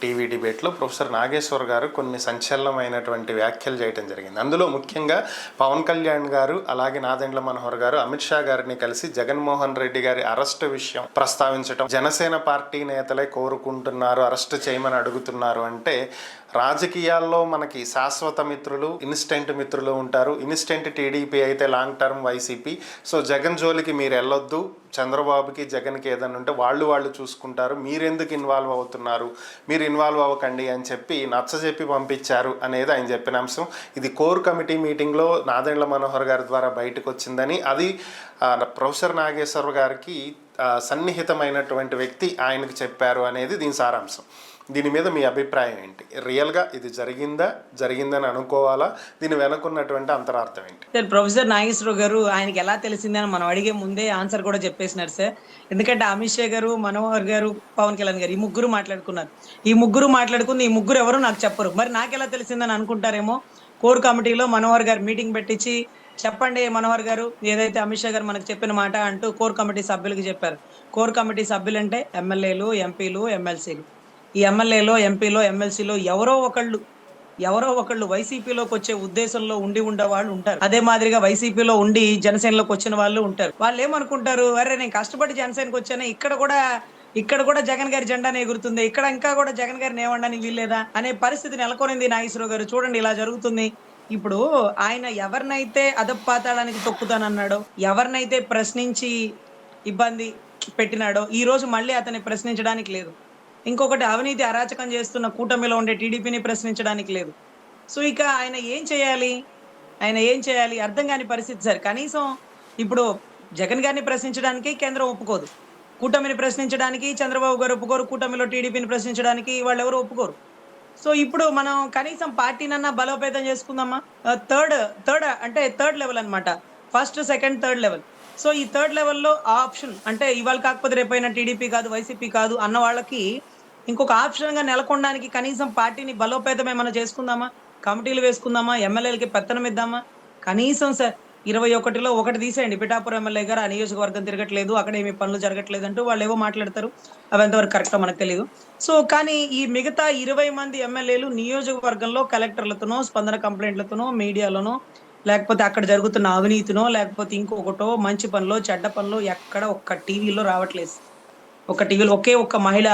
TV డిబేట్లో professor Nageshwar గారు కొన్ని సంచలనమైనటువంటి వ్యాఖ్యలు చేయడం జరిగింది. అందులో ముఖ్యంగా పవన్ కళ్యాణ్ గారు అలాగే నాదెండ్ల మనోహర్ గారు అమిత్ షా గారిని కలిసి జగన్మోహన్ రెడ్డి గారి అరెస్ట్ విషయం ప్రస్తావించడం, జనసేన పార్టీ నేతలే కోరుకుంటున్నారు, అరెస్ట్ చేయమని అడుగుతున్నారు. అంటే రాజకీయాల్లో మనకి శాశ్వత మిత్రులు, ఇన్స్టెంట్ మిత్రులు ఉంటారు. ఇన్స్టెంట్ టీడీపీ అయితే long term YCP. So Jagan జోలికి మీరు వెళ్ళొద్దు, చంద్రబాబుకి జగన్కి ఏదైనా ఉంటే వాళ్ళు చూసుకుంటారు, మీరెందుకు ఇన్వాల్వ్ అవుతున్నారు, మీరు ఇన్వాల్వ్ అవ్వకండి అని చెప్పి నచ్చజెప్పి పంపించారు అనేది ఆయన చెప్పిన అంశం. ఇది కోర్ కమిటీ మీటింగ్లో నాదెండ్ల మనోహర్ గారి ద్వారా బయటకు వచ్చిందని, అది ప్రొఫెసర్ నాగేశ్వర్ గారికి సన్నిహితమైనటువంటి వ్యక్తి ఆయనకు చెప్పారు అనేది దీని సారాంశం. దీని మీద మీ అభిప్రాయం ఏంటి? రియల్గా ఇది జరిగిందని అనుకోవాలా? దీని వెనుకున్నటువంటి అంతరార్థం ఏంటి? సార్, ప్రొఫెసర్ నాగేశ్వరరావు గారు ఆయనకి ఎలా తెలిసిందని మనం అడిగే ముందే ఆన్సర్ కూడా చెప్పేసినారు సార్. ఎందుకంటే అమిత్ షా గారు, మనోహర్ గారు, పవన్ కళ్యాణ్ గారు ఈ ముగ్గురు మాట్లాడుకున్నారు. ఈ ముగ్గురు ఎవరు నాకు చెప్పరు. మరి నాకు ఎలా తెలిసిందని అనుకుంటారేమో. కోర్ కమిటీలో మనోహర్ గారు మీటింగ్ పెట్టించి, చెప్పండి మనోహర్ గారు, ఏదైతే అమిత్ షా గారు మనకు చెప్పిన మాట అంటూ కోర్ కమిటీ సభ్యులకి చెప్పారు. కోర్ కమిటీ సభ్యులు అంటే ఎమ్మెల్యేలు, ఎంపీలు, ఎమ్మెల్సీలు. ఈ ఎమ్మెల్యేలో, ఎంపీలో, ఎమ్మెల్సీలో ఎవరో ఒకళ్ళు వైసీపీలోకి వచ్చే ఉద్దేశంలో ఉండేవాళ్ళు ఉంటారు. అదే మాదిరిగా వైసీపీలో ఉండి జనసేనలోకి వచ్చిన వాళ్ళు ఉంటారు. వాళ్ళు ఏమనుకుంటారు, అరే నేను కష్టపడి జనసేనకి వచ్చాను, ఇక్కడ కూడా జగన్ గారి జెండానే ఎగురుతుంది, ఇక్కడ ఇంకా కూడా జగన్ గారిని ఏమండానికి వీల్లేదా అనే పరిస్థితి నెలకొనింది. నాగేశ్వరరావు గారు చూడండి, ఇలా జరుగుతుంది. ఇప్పుడు ఆయన ఎవరినైతే అధపాతాళానికి తొక్కుతానన్నాడో, ఎవరినైతే ప్రశ్నించి ఇబ్బంది పెట్టినాడో, ఈ రోజు మళ్ళీ అతన్ని ప్రశ్నించడానికి లేదు. ఇంకొకటి, అవినీతి అరాచకం చేస్తున్న కూటమిలో ఉండే టీడీపీని ప్రశ్నించడానికి లేదు. సో ఇక ఆయన ఏం చేయాలి అర్థం కాని పరిస్థితి సార్. కనీసం ఇప్పుడు జగన్ గారిని ప్రశ్నించడానికి కేంద్రం ఒప్పుకోదు, కూటమిని ప్రశ్నించడానికి చంద్రబాబు గారు ఒప్పుకోరు, కూటమిలో టీడీపీని ప్రశ్నించడానికి వాళ్ళు ఎవరు ఒప్పుకోరు. సో ఇప్పుడు మనం కనీసం పార్టీనన్నా బలోపేతం చేసుకుందామా? థర్డ్ లెవెల్ అనమాట. First, second, third level. So ఈ థర్డ్ లెవెల్లో ఆప్షన్ అంటే ఇవాళ కాకపోతే రేపైనా టీడీపీ కాదు, వైసీపీ కాదు అన్న వాళ్ళకి ఇంకొక ఆప్షన్ గా నెలకొనడానికి కనీసం పార్టీని బలోపేతం ఏమైనా చేసుకుందామా? కమిటీలు వేసుకుందామా? ఎమ్మెల్యేలకి పెత్తనం ఇద్దామా? కనీసం సార్ 21లో ఒకటి తీసేయండి, పిఠాపురం ఎమ్మెల్యే గారు ఆ నియోజకవర్గం తిరగట్లేదు, అక్కడ ఏమి పనులు జరగట్లేదు అంటూ వాళ్ళు ఏవో మాట్లాడతారు. అవి ఎంతవరకు కరెక్టో మనకు తెలియదు. సో కానీ ఈ మిగతా 20 మంది ఎమ్మెల్యేలు నియోజకవర్గంలో కలెక్టర్లతోనో, స్పందన కంప్లైంట్లతోనో, మీడియాలోనో, లేకపోతే అక్కడ జరుగుతున్న అవినీతినో, లేకపోతే ఇంకొకటో, మంచి పనులు చెడ్డ పనులు ఎక్కడ ఒక్క టీవీలో రావట్లేదు. ఒక టీవీలో ఒక్క మహిళ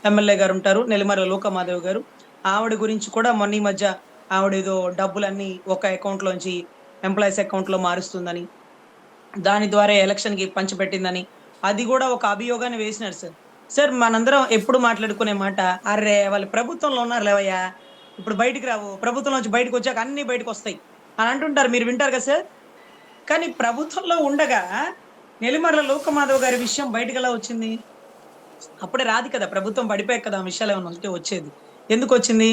ఎమ్మెల్యే గారు ఉంటారు, నెల్లిమర్ల లోకమాదేవి గారు. ఆవిడ గురించి కూడా మొన్న ఈ మధ్య ఆవిడ ఏదో డబ్బులన్నీ ఒక అకౌంట్ లోంచి ఎంప్లాయీస్ అకౌంట్ లో మారుస్తుందని, దాని ద్వారా ఎలక్షన్ కి పంచిపెట్టిందని, అది కూడా ఒక అభియోగాన్ని వేసినారు సార్. సార్ మనందరం ఎప్పుడు మాట్లాడుకునే మాట, అరే వాళ్ళు ప్రభుత్వంలో ఉన్నారు లేవయ్యా, ఇప్పుడు బయటికి రావు, ప్రభుత్వం నుంచి బయటకు వచ్చాక అన్ని బయటకు వస్తాయి అని అంటుంటారు, మీరు వింటారు కదా సార్. కానీ ప్రభుత్వంలో ఉండగా నెల్లిమర్ల లోకమాధవ్ గారి విషయం బయటకు ఎలా వచ్చింది? అప్పుడే రాదు కదా, ప్రభుత్వం పడిపోయాక కదా ఆ విషయాలు ఏమైనా ఉంటే వచ్చేది. ఎందుకు వచ్చింది?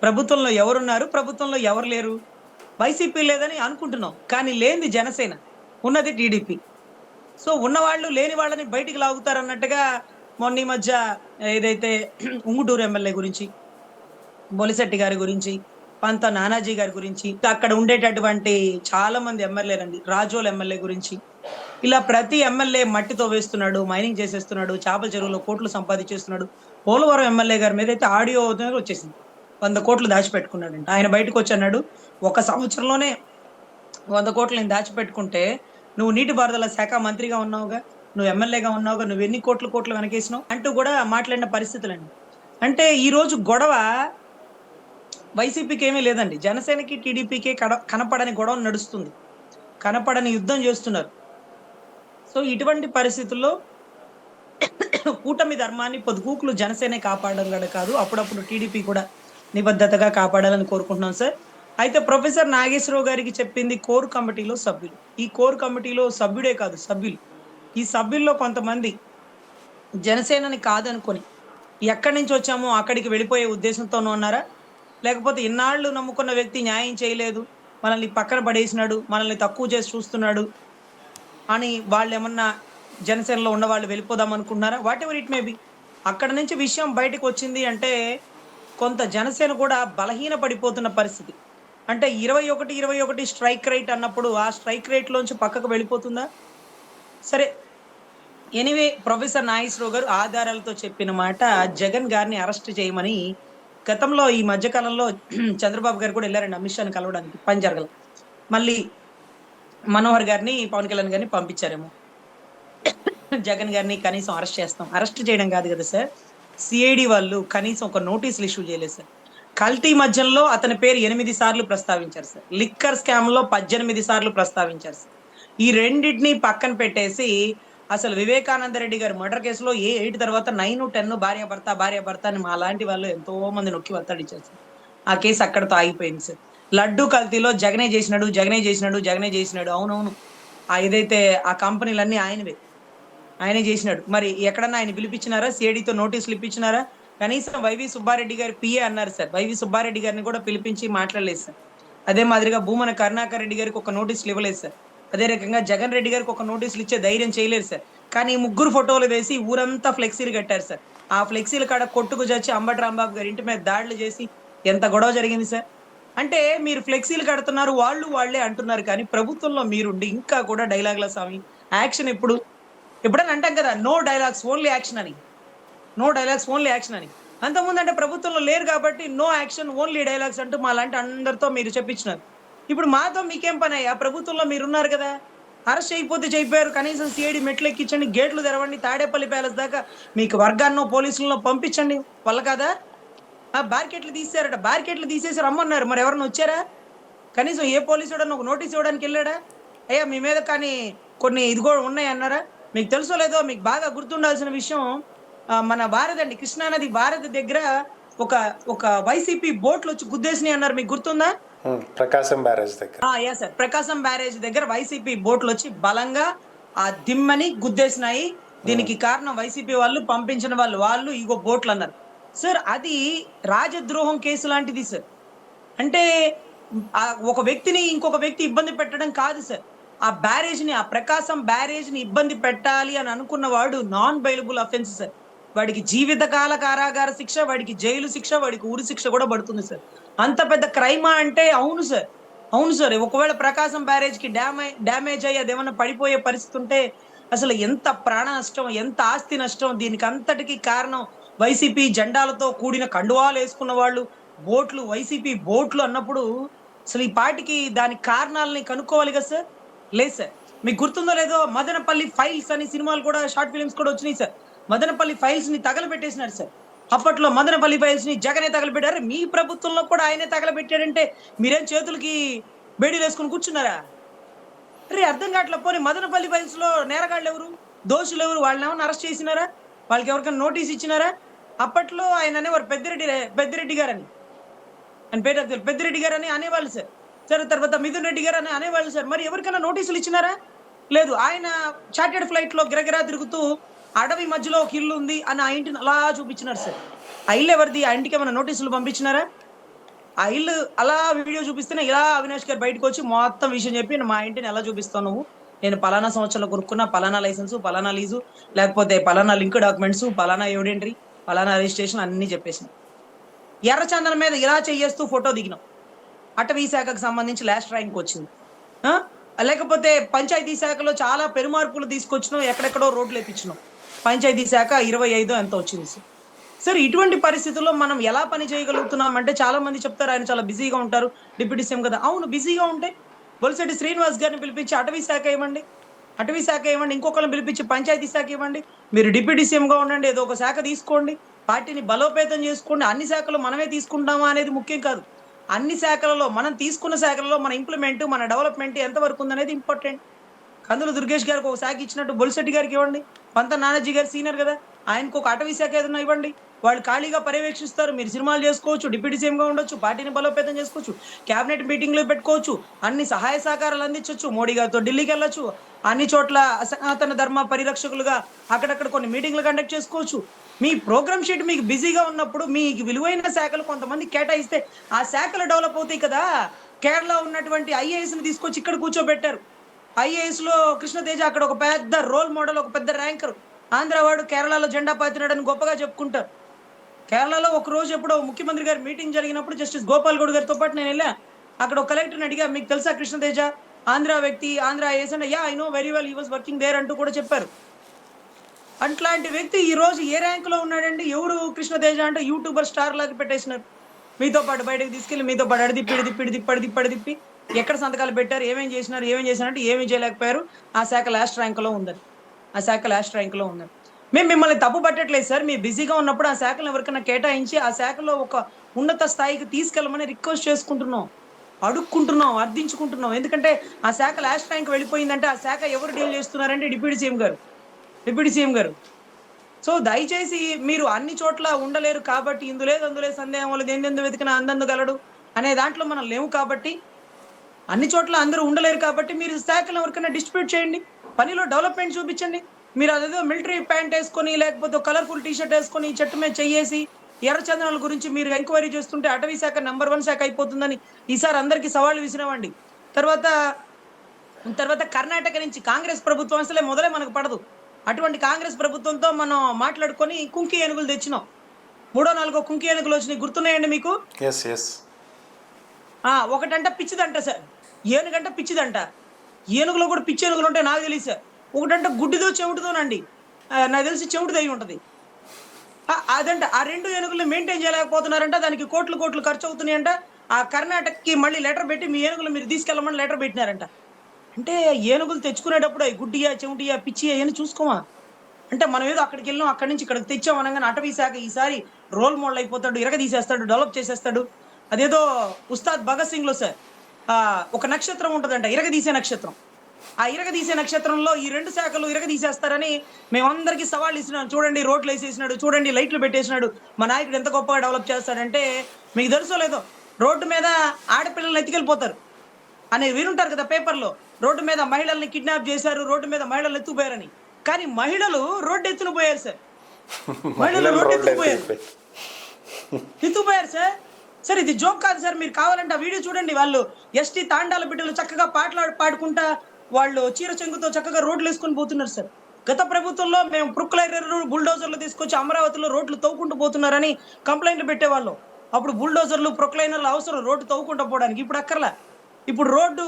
ప్రభుత్వంలో ఎవరున్నారు, ప్రభుత్వంలో ఎవరు లేరు? వైసీపీ లేదని అనుకుంటున్నాం, కానీ లేనిది జనసేన, ఉన్నది టీడీపీ. సో ఉన్నవాళ్ళు లేని వాళ్ళని బయటికి లాగుతారన్నట్టుగా మొన్న ఈ మధ్య ఏదైతే ఉంగుటూరు ఎమ్మెల్యే గురించి, బొలిశెట్టి గారి గురించి, పంత నానాజీ గారి గురించి, అక్కడ ఉండేటటువంటి చాలా మంది ఎమ్మెల్యేలండి, రాజోల్ ఎమ్మెల్యే గురించి, ఇలా ప్రతి ఎమ్మెల్యే మట్టితో వేస్తున్నాడు, మైనింగ్ చేసేస్తున్నాడు, చేపల చెరువులో కోట్లు సంపాదించేస్తున్నాడు. పోలవరం ఎమ్మెల్యే గారి మీద అయితే ఆడియో వచ్చేసింది, 100 కోట్లు దాచిపెట్టుకున్నాడంట. ఆయన బయటకు వచ్చి అన్నాడు, ఒక సంవత్సరంలోనే 100 కోట్లు నేను దాచిపెట్టుకుంటే, నువ్వు నీటిపారుదల శాఖ మంత్రిగా ఉన్నావుగా, నువ్వు ఎమ్మెల్యేగా ఉన్నావుగా, నువ్వు ఎన్ని కోట్లు వెనకేసినావు అంటూ కూడా మాట్లాడిన పరిస్థితులండి. అంటే ఈ రోజు గొడవ వైసీపీకి ఏమీ లేదండి, జనసేనకి టీడీపీకి కనపడని గొడవ నడుస్తుంది, కనపడని యుద్ధం చేస్తున్నారు. సో ఇటువంటి పరిస్థితుల్లో కూటమి ధర్మాన్ని పొద్దుకూకులు జనసేనే కాపాడగలడు కాదు, అప్పుడప్పుడు టీడీపీ కూడా నిబద్ధతగా కాపాడాలని కోరుకుంటున్నాం సార్. అయితే ప్రొఫెసర్ నాగేశ్వరరావు గారికి చెప్పింది కోర్ కమిటీలో సభ్యులు. ఈ కోర్ కమిటీలో సభ్యుడే కాదు, సభ్యులు. ఈ సభ్యుల్లో కొంతమంది జనసేనని కాదనుకొని ఎక్కడి నుంచి వచ్చామో అక్కడికి వెళ్ళిపోయే ఉద్దేశంతోనూ ఉన్నారా, లేకపోతే ఇన్నాళ్ళు నమ్ముకున్న వ్యక్తి న్యాయం చేయలేదు, మనల్ని పక్కన పడేసినాడు, మనల్ని తక్కువ చేసి చూస్తున్నాడు అని వాళ్ళు ఏమన్నా జనసేనలో ఉన్న వాళ్ళు వెళ్ళిపోదాం అనుకుంటున్నారా? What ever it may be. అక్కడ నుంచి విషయం బయటకు వచ్చింది అంటే కొంత జనసేన కూడా బలహీన పడిపోతున్న పరిస్థితి. అంటే 21 స్ట్రైక్ రేట్ అన్నప్పుడు ఆ స్ట్రైక్ రేట్ లోంచి పక్కకు వెళ్ళిపోతుందా? సరే, ఎనీవే ప్రొఫెసర్ నాగేశ్వరరావు గారు ఆధారాలతో చెప్పిన మాట, జగన్ గారిని అరెస్ట్ చేయమని గతంలో ఈ మధ్య కాలంలో చంద్రబాబు గారు కూడా వెళ్ళారండి అమిత్ షాని కలవడానికి, పని జరగల. మళ్ళీ మనోహర్ గారిని, పవన్ కళ్యాణ్ గారిని పంపించారేమో. జగన్ గారిని కనీసం అరెస్ట్ చేస్తాం, అరెస్ట్ చేయడం కాదు కదా సార్, సిఐడి వాళ్ళు కనీసం ఒక నోటీసులు ఇష్యూ చేయలేదు సార్. కల్తీ మధ్యంలో అతని పేరు 8 సార్లు ప్రస్తావించారు సార్. లిక్కర్ స్కామ్ లో 18 సార్లు ప్రస్తావించారు సార్. ఈ రెండింటిని పక్కన పెట్టేసి అసలు వివేకానంద రెడ్డి గారి మర్డర్ కేసులో 8 తర్వాత 9, 10 భార్య భర్త అని మా లాంటి వాళ్ళు ఎంతో మంది నొక్కి ఒత్తాడిచ్చారు సార్. ఆ కేసు అక్కడతో ఆగిపోయింది సార్. లడ్డు కల్తీలో జగనే చేసినాడు. అవునవును, ఆ ఏదైతే ఆ కంపెనీలన్నీ ఆయనే చేసినాడు. మరి ఎక్కడన్నా ఆయన పిలిపించినారా? సిఐడితో నోటీసులు ఇప్పించినారా? కనీసం వైవి సుబ్బారెడ్డి గారి పిఏ అన్నారు సార్, వైవి సుబ్బారెడ్డి గారిని కూడా పిలిపించి మాట్లాడలేదు సార్. అదే మాదిరిగా భూమన కరుణాకర్ రెడ్డి గారికి ఒక నోటీసులు ఇవ్వలేదు సార్. అదే రకంగా జగన్ రెడ్డి గారికి ఒక నోటీసులు ఇచ్చే ధైర్యం చేయలేదు సార్. కానీ ఈ ముగ్గురు ఫోటోలు వేసి ఊరంతా ఫ్లెక్సీలు కట్టారు సార్. ఆ ఫ్లెక్సీల కాడ కొట్టుకు చచ్చి అంబటి రాంబాబు గారి ఇంటి మీద దాడులు చేసి ఎంత గొడవ జరిగింది సార్. అంటే మీరు ఫ్లెక్సీలు కడుతున్నారు, వాళ్ళే అంటున్నారు, కానీ ప్రభుత్వంలో మీరుండి ఇంకా కూడా డైలాగ్ల స్వామి యాక్షన్ ఎప్పుడైనా అంటాం కదా, నో డైలాగ్స్ ఓన్లీ యాక్షన్ అని. అంతకుముందు అంటే ప్రభుత్వంలో లేరు కాబట్టి నో యాక్షన్ ఓన్లీ డైలాగ్స్ అంటూ మా లాంటి అందరితో మీరు చెప్పించినారు. ఇప్పుడు మాతో మీకేం పని అయ్యా? ప్రభుత్వంలో మీరున్నారు కదా, అరెస్ట్ అయిపోతే చెప్పారు, కనీసం సిఐడి మెట్లు ఎక్కించండి, గేట్లు తెరవండి, తాడేపల్లి ప్యాలెస్ దాకా మీకు వర్గాన్నో పోలీసులను పంపించండి. వల్ల కదా ఆ బ్యారికేట్లు తీసారట, బ్యారికేట్లు తీసేసి రమ్మన్నారు. మరి ఎవరన్నా వచ్చారా? కనీసం ఏ పోలీసు ఒక నోటీస్ ఇవ్వడానికి వెళ్ళాడా? అయ్యా మీ మీద కానీ కొన్ని ఇది కూడా ఉన్నాయి అన్నారా? మీకు తెలుసో లేదో, మీకు బాగా గుర్తుండాల్సిన విషయం, మన భారత్ కృష్ణానది భారత్ దగ్గర ఒక ఒక వైసీపీ బోట్లు వచ్చి గుద్దేసినాయి అన్నారు, మీకు గుర్తుందా? ప్రకాశం బ్యారేజ్ దగ్గర. యా సార్, ప్రకాశం బ్యారేజ్ దగ్గర వైసీపీ బోట్లు వచ్చి బలంగా ఆ దిమ్మని గుద్దేసినాయి. దీనికి కారణం వైసీపీ వాళ్ళు పంపించిన వాళ్ళు ఇగో బోట్లు అన్నారు సార్. అది రాజద్రోహం కేసు లాంటిది సార్. అంటే ఒక వ్యక్తిని ఇంకొక వ్యక్తి ఇబ్బంది పెట్టడం కాదు సార్. ఆ ప్రకాశం బ్యారేజ్ ని ఇబ్బంది పెట్టాలి అని అనుకున్న వాడు నాన్ బెయిలబుల్ అఫెన్స్ సార్. వాడికి జీవితకాల కారాగార శిక్ష, వాడికి జైలు శిక్ష, వాడికి ఉరి శిక్ష కూడా పడుతుంది సార్. అంత పెద్ద క్రైమా అంటే? అవును సార్. ఒకవేళ ప్రకాశం బ్యారేజ్ కి డ్యామేజ్ అయ్యి అదేమన్నా పడిపోయే పరిస్థితి ఉంటే అసలు ఎంత ప్రాణ నష్టం, ఎంత ఆస్తి నష్టం. దీనికి అంతటికి కారణం వైసీపీ జెండాలతో కూడిన కండువాలు వేసుకున్న వాళ్ళు, బోట్లు, వైసీపీ బోట్లు అన్నప్పుడు అసలు ఈ పార్టీకి దాని కారణాలని కనుక్కోవాలి కదా సార్. లేదు సార్, మీకు గుర్తుందో లేదో, మదనపల్లి ఫైల్స్ అని సినిమాలు కూడా, షార్ట్ ఫిలిమ్స్ కూడా వచ్చినాయి సార్. మదనపల్లి ఫైల్స్ ని తగలబెట్టేసినారు సార్. అప్పట్లో మదనపల్లి ఫైల్స్ ని జగనే తగలబెట్టారు. మీ ప్రభుత్వంలో కూడా ఆయనే తగలబెట్టాడంటే మీరేం చేతులకి బేడీలు వేసుకుని కూర్చున్నారా? అరే అర్థం కావట్లే. పోనీ మదనపల్లి ఫైల్స్ లో నేరగాళ్ళు ఎవరు, దోషులు ఎవరు? వాళ్ళని ఏమన్నా అరెస్ట్ చేసినారా? వాళ్ళకి ఎవరికైనా నోటీస్ ఇచ్చినారా? అప్పట్లో ఆయన అనేవారు పెద్దిరెడ్డి గారని, ఆయన పేరు పెద్దిరెడ్డి గారు అని అనేవాళ్ళు సార్. సరే, తర్వాత మిథున్ రెడ్డి గారు అని అనేవాళ్ళు సార్. మరి ఎవరికైనా నోటీసులు ఇచ్చినారా? లేదు. ఆయన చార్టెడ్ ఫ్లైట్ లో గిరగిరా తిరుగుతూ అడవి మధ్యలో ఒక ఇల్లు ఉంది అని ఆ ఇంటిని అలా చూపించినారు సార్. ఆ ఇల్లు ఎవరిది? ఆ ఇంటికి ఏమైనా నోటీసులు పంపించినారా? ఆ ఇల్లు అలా వీడియో చూపిస్తేనే ఇలా అవినాష్ గారు బయటకు వచ్చి మొత్తం విషయం చెప్పి, మా ఇంటిని ఎలా చూపిస్తావు నువ్వు, నేను పలానా సంవత్సరంలో కొనుక్కున్నా, పలానా లైసెన్స్, పలానా లీజు, లేకపోతే పలానా లింక్ డాక్యుమెంట్స్, పలానా ఎవిడెంటరీ, పలానా రిజిస్ట్రేషన్ అన్ని చెప్పేసిన. ఎర్రచందనం మీద ఇలా చేస్తూ ఫోటో దిగినాం. అటవీ శాఖకు సంబంధించి లాస్ట్ ర్యాంక్ వచ్చింది. లేకపోతే పంచాయతీ శాఖలో చాలా పెరుమార్పులు తీసుకొచ్చినాం, ఎక్కడెక్కడో రోడ్లు వేపించినాం. పంచాయతీ శాఖ 25 ఎంత వచ్చింది సార్. ఇటువంటి పరిస్థితుల్లో మనం ఎలా పని చేయగలుగుతున్నాం అంటే, చాలా మంది చెప్తారు ఆయన చాలా బిజీగా ఉంటారు, డిప్యూటీ సీఎం కదా. అవును, బిజీగా ఉంటే బొలిశెట్టి శ్రీనివాస్ గారిని పిలిపించి అటవీ శాఖ ఇవ్వండి, ఇంకొకరిని పిలిపించి పంచాయతీ శాఖ ఇవ్వండి. మీరు డిప్యూటీ సీఎం గా ఉండండి, ఏదో ఒక శాఖ తీసుకోండి, పార్టీని బలోపేతం చేసుకోండి. అన్ని శాఖలు మనమే తీసుకుంటామా అనేది ముఖ్యం కాదు. అన్ని శాఖలలో మనం తీసుకున్న శాఖలలో మన ఇంప్లిమెంట్, మన డెవలప్మెంట్ ఎంతవరకు ఉందనేది ఇంపార్టెంట్. కందుల దుర్గేష్ గారికి ఒక శాఖ ఇచ్చినట్టు బొలిశెట్టి గారికి ఇవ్వండి. పంత నానాజీ గారు సీనియర్ కదా, ఆయనకు ఒక అటవీ శాఖ ఏదైనా ఇవ్వండి. వాళ్ళు ఖాళీగా పర్యవేక్షిస్తారు, మీరు సినిమాలు చేసుకోవచ్చు, డిప్యూటీ సీఎం గా ఉండొచ్చు, పార్టీని బలోపేతం చేసుకోవచ్చు, క్యాబినెట్ మీటింగ్లు పెట్టుకోవచ్చు, అన్ని సహాయ సహకారాలు అందించవచ్చు, మోడీ గారితో ఢిల్లీకి వెళ్ళొచ్చు, అన్ని చోట్ల సనాతన ధర్మ పరిరక్షకులుగా అక్కడక్కడ కొన్ని మీటింగ్లు కండక్ట్ చేసుకోవచ్చు. మీ ప్రోగ్రామ్ షీట్ మీకు బిజీగా ఉన్నప్పుడు మీకు విలువైన శాఖలు కొంతమంది కేటాయిస్తే ఆ శాఖలు డెవలప్ అవుతాయి కదా. కేరళ ఉన్నటువంటి ఐఏఎస్ ని తీసుకొచ్చి ఇక్కడ కూర్చోబెట్టారు. ఐఏఎస్ లో కృష్ణతేజ అక్కడ ఒక పెద్ద రోల్ మోడల్, ఒక పెద్ద ర్యాంకర్. ఆంధ్రవాడు కేరళలో జెండా పాతినాడని గొప్పగా చెప్పుకుంటారు. కేరళలో ఒక రోజు ఎప్పుడో ముఖ్యమంత్రి గారి మీటింగ్ జరిగినప్పుడు జస్టిస్ గోపాల్ గౌడ్ గారితో పాటు నేను వెళ్ళా. అక్కడ ఒక కలెక్టర్ని అడిగా, మీకు తెలుసా కృష్ణతేజ ఆంధ్ర వ్యక్తి, ఆంధ్ర ఐఏఎస్ అంటే, yeah I know very well, he was working there అంటూ కూడా చెప్పారు. అట్లాంటి వ్యక్తి ఈ రోజు ఏ ర్యాంక్ లో ఉన్నాడండి? ఎవరు కృష్ణతేజ అంటే యూట్యూబర్ స్టార్ లాగా పెట్టేసినారు. మీతో పాటు బయటకు తీసుకెళ్లి మీతో పాటు అడిదిప్పి ఎక్కడ సంతకాలు పెట్టారు, ఏమేం చేసినారంటే ఏమీ చేయలేకపోయారు. ఆ శాఖ లాస్ట్ ర్యాంక్ లో ఉందని. మేము మిమ్మల్ని తప్పు పట్టట్లేదు సార్. మీరు బిజీగా ఉన్నప్పుడు ఆ శాఖను ఎవరికైనా కేటాయించి ఆ శాఖలో ఒక ఉన్నత స్థాయికి తీసుకెళ్ళమని రిక్వెస్ట్ చేసుకుంటున్నాం, అడుక్కుంటున్నాం, అర్థించుకుంటున్నాం. ఎందుకంటే ఆ శాఖ లాస్ట్ ర్యాంక్ వెళ్ళిపోయిందంటే ఆ శాఖ ఎవరు డీల్ చేస్తున్నారంటే డిప్యూటీ సీఎం గారు. సో దయచేసి మీరు అన్ని చోట్ల ఉండలేరు కాబట్టి అందులో సందేహం లేదు, ఎందెందు వెతికినా అందందు గలడు అనే దాంట్లో మనం లేవు కాబట్టి, అన్ని చోట్ల అందరూ ఉండలేరు కాబట్టి మీరు శాఖలు ఎవరికైనా డిస్ట్రిబ్యూట్ చేయండి, పనిలో డెవలప్మెంట్ చూపించండి. మీరు అదేదో మిలిటరీ ప్యాంట్ వేసుకొని లేకపోతే కలర్ఫుల్ టీ షర్ట్ వేసుకొని చెట్టు మీద చెయ్యేసి ఎర్రచందనాల గురించి మీరు ఎంక్వైరీ చేస్తుంటే అటవీ శాఖ నంబర్ 1 శాఖ అయిపోతుందని ఈసారి అందరికీ సవాళ్ళు విసిరామండి. తర్వాత కర్ణాటక నుంచి కాంగ్రెస్ ప్రభుత్వం అసలే మొదలే మనకు పడదు. అటువంటి కాంగ్రెస్ ప్రభుత్వంతో మనం మాట్లాడుకొని కుంకి ఏనుగులు తెచ్చినాం. 3-4 కుంకి ఏనుగులు వచ్చినాయి, గుర్తున్నాయండి మీకు? ఎస్. ఒకటంట పిచ్చిదంట సార్, ఏనుగంట పిచ్చిదంట. ఏనుగులో కూడా పిచ్చి ఏనుగులు ఉంటాయి నాకు తెలియదు సార్. ఒకటంట గుడ్డిదో చెవిటిదోనండి, నాకు తెలిసి చెవిటిది అయి ఉంటుంది. అదంట ఆ 2 ఏనుగులు మెయింటైన్ చేయలేకపోతున్నారంట, దానికి కోట్లు ఖర్చు అవుతున్నాయంట. ఆ కర్ణాటకకి మళ్ళీ లెటర్ పెట్టి మీ ఏనుగులు మీరు తీసుకెళ్ళమని లెటర్ పెట్టినారంట. అంటే ఏనుగులు తెచ్చుకునేటప్పుడు అవి గుడ్డియా చెవిటియా పిచ్చియా అని చూసుకోమా? అంటే మనం ఏదో అక్కడికి వెళ్ళాం, అక్కడి నుంచి ఇక్కడికి తెచ్చాం అనగానే అటవీ శాఖ ఈసారి రోల్ మోడల్ అయిపోతాడు, ఇరగదీసేస్తాడు, డెవలప్ చేసేస్తాడు. అదేదో ఉస్తాద్ భగత్ సింగ్ లో సార్ ఒక నక్షత్రం ఉంటుందంట, ఇరగదీసే నక్షత్రం. ఆ ఇరగదీసే నక్షత్రంలో ఈ 2 శాఖలు ఇరగదీసేస్తారని మేమందరికీ సవాళ్ళు ఇస్తున్నాం. చూడండి రోడ్లు వేసేసినాడు, చూడండి లైట్లు పెట్టేసినాడు, మా నాయకుడు ఎంత గొప్పగా డెవలప్ చేస్తాడంటే, మీకు తెలుసో లేదో రోడ్డు మీద ఆడపిల్లల్ని ఎత్తుకెళ్ళిపోతారు అనేది వినుంటారు కదా పేపర్లో. రోడ్డు మీద మహిళల్ని కిడ్నాప్ చేశారు, రోడ్డు మీద మహిళలు ఎత్తుకుపోయారని. కానీ మహిళలు రోడ్డు ఎత్తున పోయారు సార్, ఎత్తుకుపోయారు సార్. ఇది జోక్ కాదు సార్. మీరు కావాలంటే ఆ వీడియో చూడండి. వాళ్ళు ఎస్టీ తాండాల బిడ్డలు చక్కగా పాడుకుంటా వాళ్ళు చీర చెంగుతో చక్కగా రోడ్లు వేసుకొని పోతున్నారు సార్. గత ప్రభుత్వంలో మేము ప్రొక్లైనర్లు బుల్డోజర్లు తీసుకొచ్చి అమరావతిలో రోడ్లు తవ్వుకుంటూ పోతున్నారని కంప్లైంట్లు పెట్టేవాళ్ళం. అప్పుడు బుల్డోజర్లు ప్రొక్లైనర్లు అవసరం రోడ్డు తవ్వుకుంటూ పోవడానికి. ఇప్పుడు అక్కర్లా. ఇప్పుడు రోడ్డు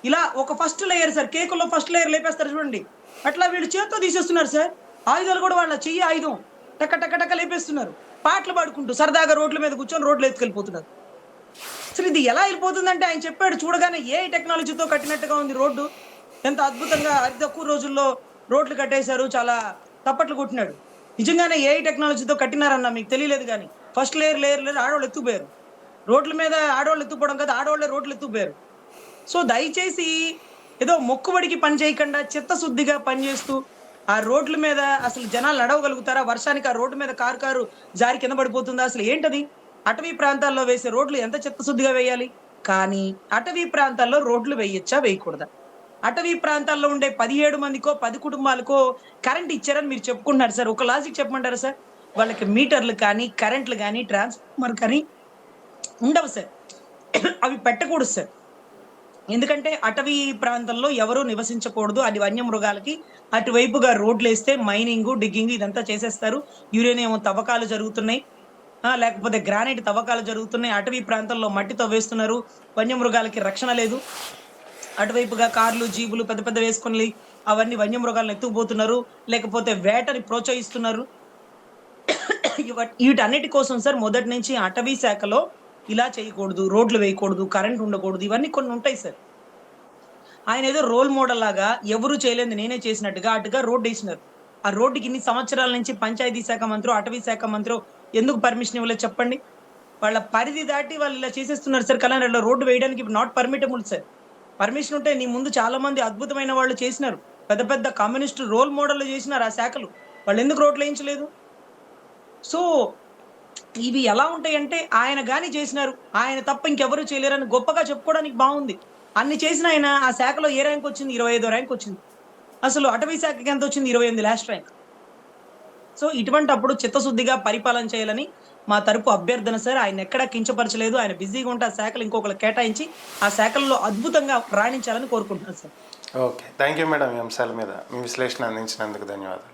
ఇలా ఒక ఫస్ట్ లేయర్ సార్, కేకుల్లో ఫస్ట్ లేయర్ లేపేస్తారు చూడండి, అట్లా వీళ్ళు చేత్తో తీసేస్తున్నారు సార్. ఆయుధాలు కూడా వాళ్ళ చెయ్యి ఆయుధం టక్క లేపేస్తున్నారు. పాటలు పాడుకుంటూ సరదాగా రోడ్ల మీద కూర్చొని రోడ్లు ఎత్తుకెళ్ళిపోతున్నారు. అసలు ఇది ఎలా వెళ్ళిపోతుందంటే ఆయన చెప్పాడు, చూడగానే ఏ టెక్నాలజీతో కట్టినట్టుగా ఉంది రోడ్డు, ఎంత అద్భుతంగా అతి తక్కువ రోజుల్లో రోడ్లు కట్టేశారు, చాలా తప్పట్లు కొట్టినాడు. నిజంగానే ఏ టెక్నాలజీతో కట్టినారన్న మీకు తెలియలేదు. కానీ ఫస్ట్ లేయర్ ఆడవాళ్ళు ఎత్తుకుపోయారు. రోడ్ల మీద ఆడవాళ్ళు ఎత్తుకుపోవడం కదా, ఆడవాళ్ళే రోడ్లు ఎత్తుకుపోయారు. సో దయచేసి ఏదో మొక్కుబడికి పని చేయకుండా చిత్తశుద్ధిగా పనిచేస్తూ ఆ రోడ్ల మీద అసలు జనాలు నడవగలుగుతారా? వర్షానికి ఆ రోడ్డు మీద కారు జారి కింద పడిపోతుందా? అసలు ఏంటది? అటవీ ప్రాంతాల్లో వేసే రోడ్లు ఎంత చిత్తశుద్ధిగా వేయాలి. కానీ అటవీ ప్రాంతాల్లో రోడ్లు వేయచ్చా వేయకూడదా? అటవీ ప్రాంతాల్లో ఉండే 17 మందికో 10 కుటుంబాలకో కరెంట్ ఇచ్చారని మీరు చెప్పుకుంటున్నారు సార్. ఒక లాజిక్ చెప్పమంటారా సార్? వాళ్ళకి మీటర్లు కానీ కరెంట్లు కానీ ట్రాన్స్ఫార్మర్ కానీ ఉండవు సార్. అవి పెట్టకూడదు సార్. ఎందుకంటే అటవీ ప్రాంతంలో ఎవరూ నివసించకూడదు, అది వన్యమృగాలకి. అటువైపుగా రోడ్లు వేస్తే మైనింగ్ డిగ్గింగ్ ఇదంతా చేసేస్తారు. యురేనియం తవ్వకాలు జరుగుతున్నాయి, లేకపోతే గ్రానైట్ తవ్వకాలు జరుగుతున్నాయి. అటవీ ప్రాంతంలో మట్టి తవ్వేస్తున్నారు, వన్యమృగాలకి రక్షణ లేదు. అటువైపుగా కార్లు జీబులు పెద్ద వేసుకొని అవన్నీ వన్యమృగాలను ఎత్తుకుపోతున్నారు, లేకపోతే వేటని ప్రోత్సహిస్తున్నారు. వీటన్నిటి కోసం సార్ మొదటి నుంచి అటవీ శాఖలో ఇలా చేయకూడదు, రోడ్లు వేయకూడదు, కరెంట్ ఉండకూడదు, ఇవన్నీ కొన్ని ఉంటాయి సార్. ఆయన ఏదో రోల్ మోడల్ లాగా ఎవరు చేయలేదు నేనే చేసినట్టుగా అటుగా రోడ్డు వేసినారు. ఆ రోడ్డుకి ఇన్ని సంవత్సరాల నుంచి పంచాయతీ శాఖ మంత్రి అటవీ శాఖ మంత్రి ఎందుకు పర్మిషన్ ఇవ్వలేదు చెప్పండి? వాళ్ళ పరిధి దాటి వాళ్ళు ఇలా చేసేస్తున్నారు సార్. కళ్యాణ్ రోడ్డు వేయడానికి నాట్ పర్మిటబుల్ సార్. పర్మిషన్ ఉంటే నీ ముందు చాలా మంది అద్భుతమైన వాళ్ళు చేసినారు, పెద్ద కమ్యూనిస్టు రోల్ మోడల్ చేసినారు ఆ శాఖలు, వాళ్ళు ఎందుకు రోడ్లు వేయించలేదు? సో ఇవి ఎలా ఉంటాయంటే ఆయన గాని చేసినారు, ఆయన తప్ప ఇంకెవరు చేయలేరని గొప్పగా చెప్పుకోవడానికి బాగుంది. అన్ని చేసిన ఆయన ఆ శాఖలో ఏ ర్యాంక్ వచ్చింది? 25వ ర్యాంక్ వచ్చింది. అసలు అటవీ శాఖకి ఎంత వచ్చింది? 28 లాస్ట్ ర్యాంక్. సో ఇటువంటి అప్పుడు చిత్తశుద్ధిగా పరిపాలన చేయాలని మా తరపు అభ్యర్థన సార్. ఆయన ఎక్కడా కించపరచలేదు. ఆయన బిజీగా ఉంటే ఆ శాఖలు ఇంకొకరు కేటాయించి ఆ శాఖల్లో అద్భుతంగా రాణించాలని కోరుకుంటున్నాను sir. Okay, thank you madam. ఈ అంశాల మీద మీ విశ్లేషణ అందించినందుకు ధన్యవాదాలు.